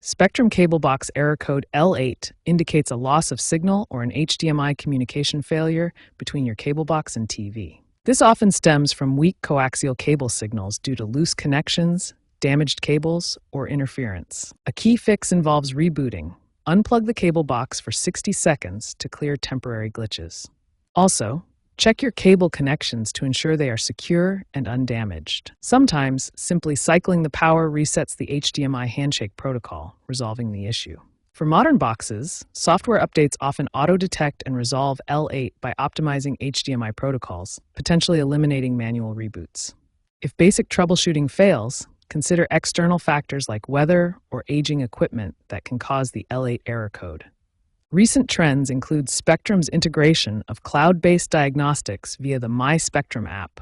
Spectrum cable box error code L8 indicates a loss of signal or an HDMI communication failure between your cable box and TV. This often stems from weak coaxial cable signals due to loose connections, damaged cables, or interference. A key fix involves rebooting. Unplug the cable box for 60 seconds to clear temporary glitches. Also, check your cable connections to ensure they are secure and undamaged. Sometimes, simply cycling the power resets the HDMI handshake protocol, resolving the issue. For modern boxes, software updates often auto-detect and resolve L8 by optimizing HDMI protocols, potentially eliminating manual reboots. If basic troubleshooting fails, consider external factors like weather or aging equipment that can cause the L8 error code. Recent trends include Spectrum's integration of cloud-based diagnostics via the My Spectrum app,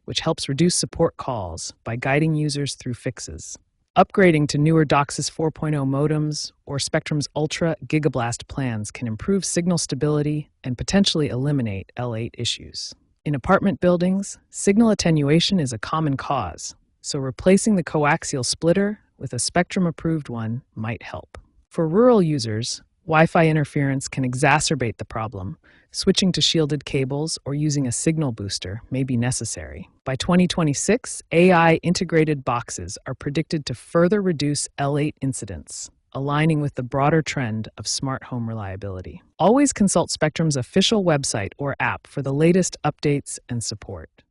which helps reduce support calls by guiding users through fixes. Upgrading to newer DOCSIS 4.0 modems or Spectrum's Ultra Gigablast plans can improve signal stability and potentially eliminate L8 issues. In apartment buildings, signal attenuation is a common cause, so replacing the coaxial splitter with a Spectrum-approved one might help. For rural users, Wi-Fi interference can exacerbate the problem. Switching to shielded cables or using a signal booster may be necessary. By 2026, AI-integrated boxes are predicted to further reduce L8 incidents, aligning with the broader trend of smart home reliability. Always consult Spectrum's official website or app for the latest updates and support.